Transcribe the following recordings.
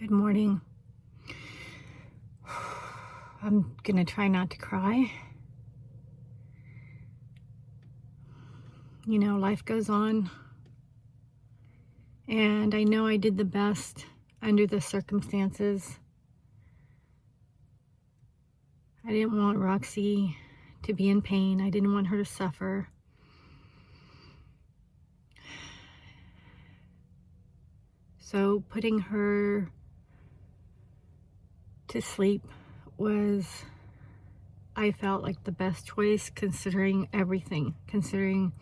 Good morning. I'm gonna try not to cry. You know, life goes on. And I know I did the best under the circumstances. I didn't want Roxy to be in pain. I didn't want her to suffer. So putting her to sleep was, I felt like the best choice, considering everything, considering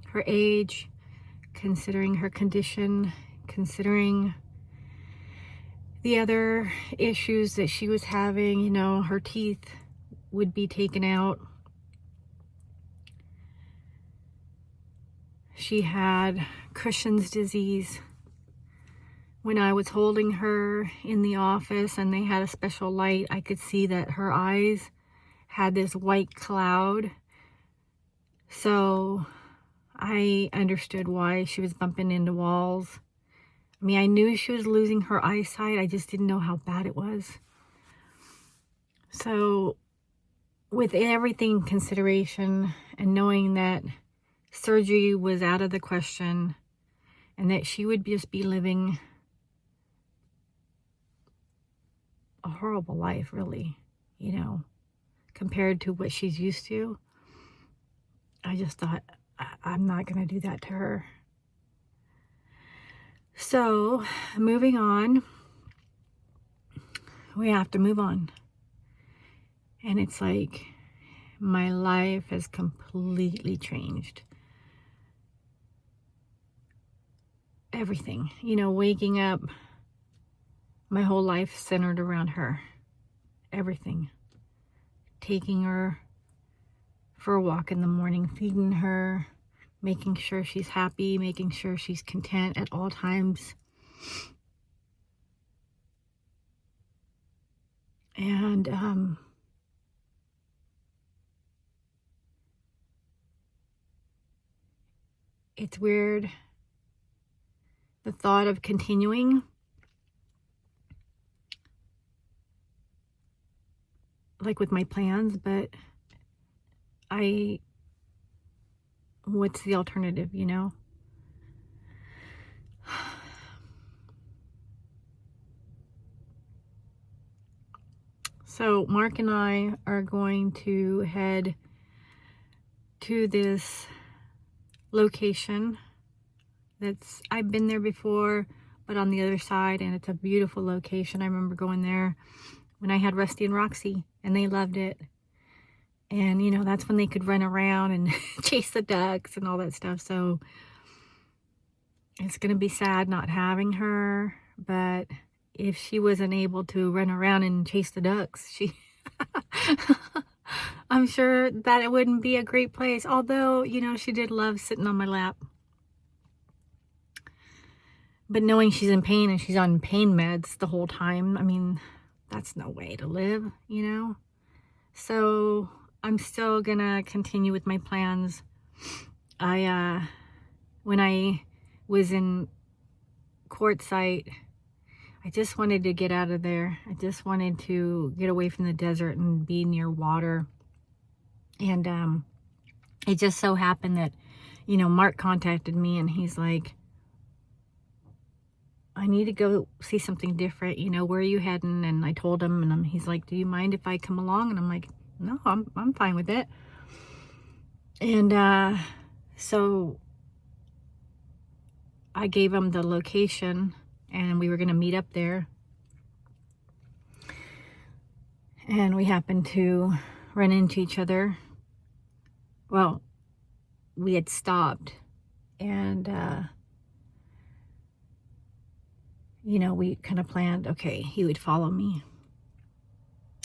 her age, considering her condition, considering the other issues that she was having. You know, her teeth would be taken out. She had Cushing's disease. When I was holding her in the office and they had a special light, I could see that her eyes had this white cloud. So I understood why she was bumping into walls. I mean, I knew she was losing her eyesight. I just didn't know how bad it was. So with everything in consideration and knowing that surgery was out of the question and that she would just be living a horrible life, really, you know, compared to what she's used to, I just thought, I'm not going to do that to her. So, moving on, we have to move on. And it's like, my life has completely changed. Everything, you know, waking up, my whole life centered around her. Everything. Taking her for a walk in the morning, feeding her, making sure she's happy, making sure she's content at all times. And it's weird, the thought of continuing. Like with my plans, but what's the alternative, you know? So Mark and I are going to head to this location I've been there before, but on the other side, and it's a beautiful location. I remember going there when I had Rusty and Roxy, and they loved it. And, you know, that's when they could run around and chase the ducks and all that stuff. So it's going to be sad not having her. But if she wasn't able to run around and chase the ducks, I'm sure that it wouldn't be a great place. Although, you know, she did love sitting on my lap. But knowing she's in pain and she's on pain meds the whole time, I mean, that's no way to live, you know? So I'm still gonna continue with my plans. When I was in quartzite, I just wanted to get out of there. I just wanted to get away from the desert and be near water. And it just so happened that, you know, Mark contacted me and he's like, I need to go see something different, you know, where are you heading? And I told him, and he's like, do you mind if I come along? And I'm like, no, I'm fine with it. And so I gave him the location, and we were going to meet up there. And we happened to run into each other. Well, we had stopped, and you know, we kind of planned, okay, he would follow me.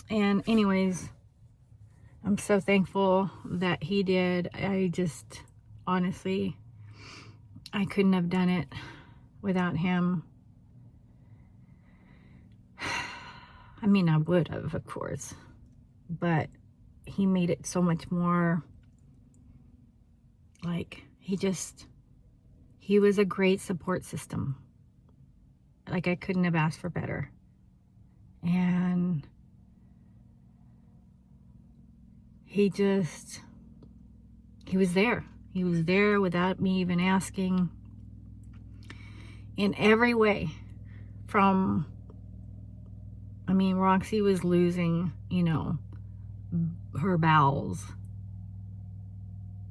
And anyways, I'm so thankful that he did. I just, honestly, I couldn't have done it without him. I mean, I would have, of course, but he made it so much more, like, he was a great support system. Like, I couldn't have asked for better. And he was there. He was there without me even asking, in every way. From, I mean, Roxy was losing, you know, her bowels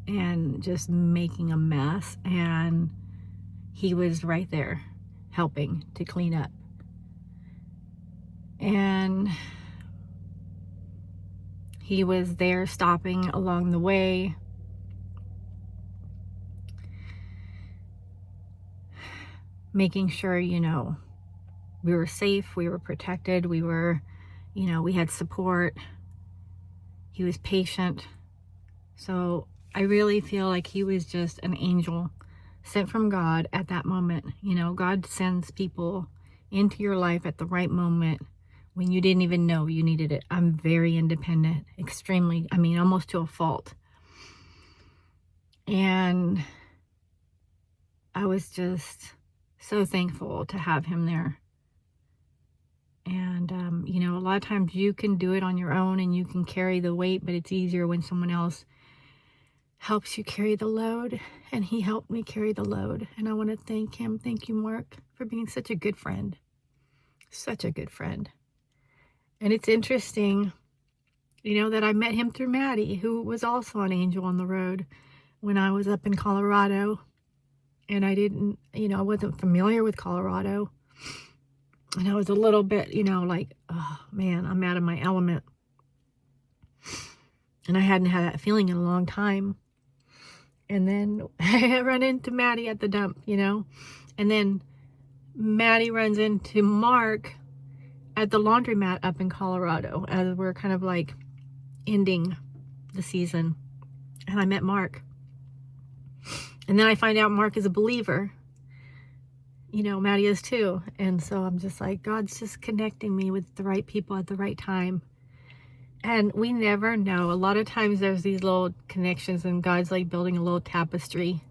and just making a mess, and he was right there helping to clean up. And he was there stopping along the way, making sure, you know, we were safe, we were protected, we were, you know, we had support. He was patient. So I really feel like he was just an angel sent from God at that moment. You know, God sends people into your life at the right moment when you didn't even know you needed it. I'm very independent, extremely, I mean, almost to a fault. And I was just so thankful to have him there. And, you know, a lot of times you can do it on your own and you can carry the weight, but it's easier when someone else helps you carry the load. And he helped me carry the load. And I want to thank him. Thank you, Mark, for being such a good friend. Such a good friend. And it's interesting, you know, that I met him through Maddie, who was also an angel on the road when I was up in Colorado. And I didn't, you know, I wasn't familiar with Colorado. And I was a little bit, you know, like, oh man, I'm out of my element. And I hadn't had that feeling in a long time. And then I run into Maddie at the dump, you know. And then Maddie runs into Mark at the laundromat up in Colorado as we're kind of like ending the season. And I met Mark. And then I find out Mark is a believer. You know, Maddie is too. And so I'm just like, God's just connecting me with the right people at the right time. And we never know. A lot of times there's these little connections and God's like building a little tapestry.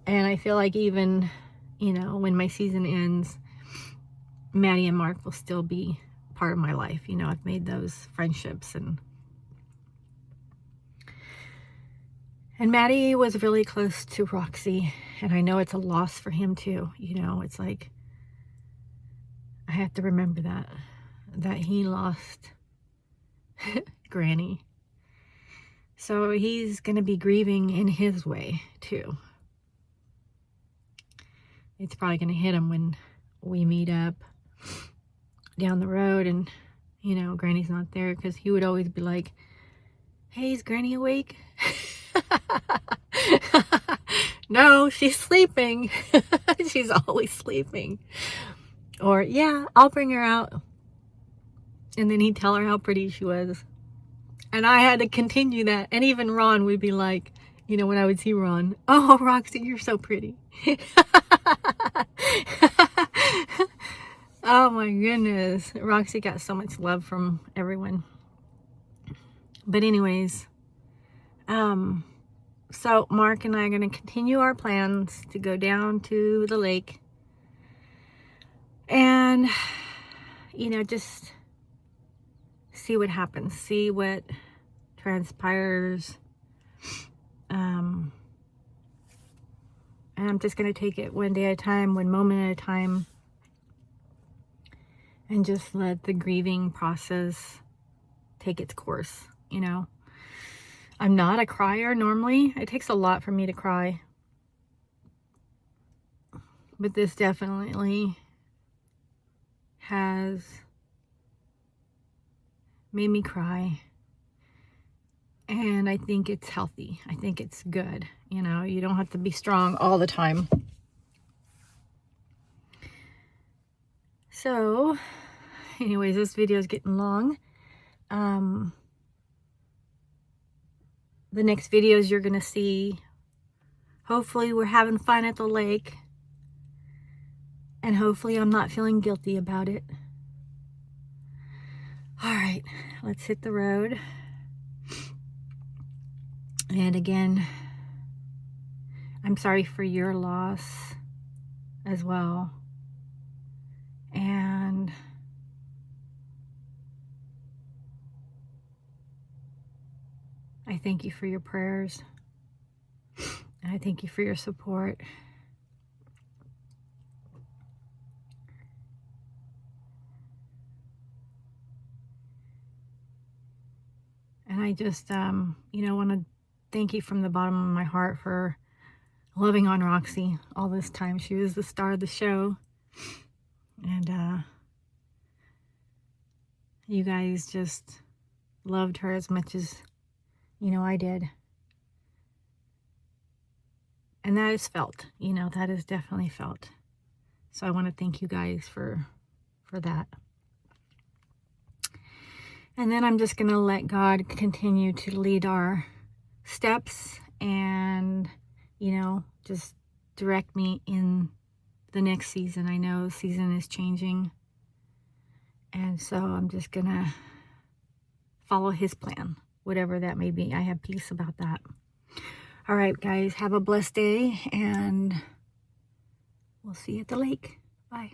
And I feel like even, you know, when my season ends, Maddie and Mark will still be part of my life. You know, I've made those friendships. And Maddie was really close to Roxy. And I know it's a loss for him too. You know, it's like, I have to remember that he lost Granny. So he's going to be grieving in his way too. It's probably going to hit him when we meet up down the road and, you know, Granny's not there, because he would always be like, hey, is Granny awake? No, she's sleeping. She's always sleeping. Or, yeah, I'll bring her out. And then he'd tell her how pretty she was. And I had to continue that. And even Ron would be like, you know, when I would see Ron, oh, Roxy, you're so pretty. Oh my goodness. Roxy got so much love from everyone. But anyways, so Mark and I are going to continue our plans to go down to the lake and, you know, just see what happens, see what transpires. And I'm just going to take it one day at a time, one moment at a time, and just let the grieving process take its course, you know. I'm not a crier normally. It takes a lot for me to cry. But this definitely has made me cry. And I think it's healthy. I think it's good. You know, you don't have to be strong all the time. So, anyways, this video is getting long. The next videos you're going to see, hopefully we're having fun at the lake. And hopefully I'm not feeling guilty about it. Alright, let's hit the road. And again, I'm sorry for your loss as well. And I thank you for your prayers. And I thank you for your support. And I just, you know, want to thank you from the bottom of my heart for loving on Roxy all this time. She was the star of the show. And you guys just loved her as much as, you know, I did. And that is felt, you know, that is definitely felt. So I want to thank you guys for that. And then I'm just going to let God continue to lead our steps and, you know, just direct me in the next season. I know the season is changing. And so I'm just going to follow his plan, whatever that may be. I have peace about that. All right, guys, have a blessed day, and we'll see you at the lake. Bye.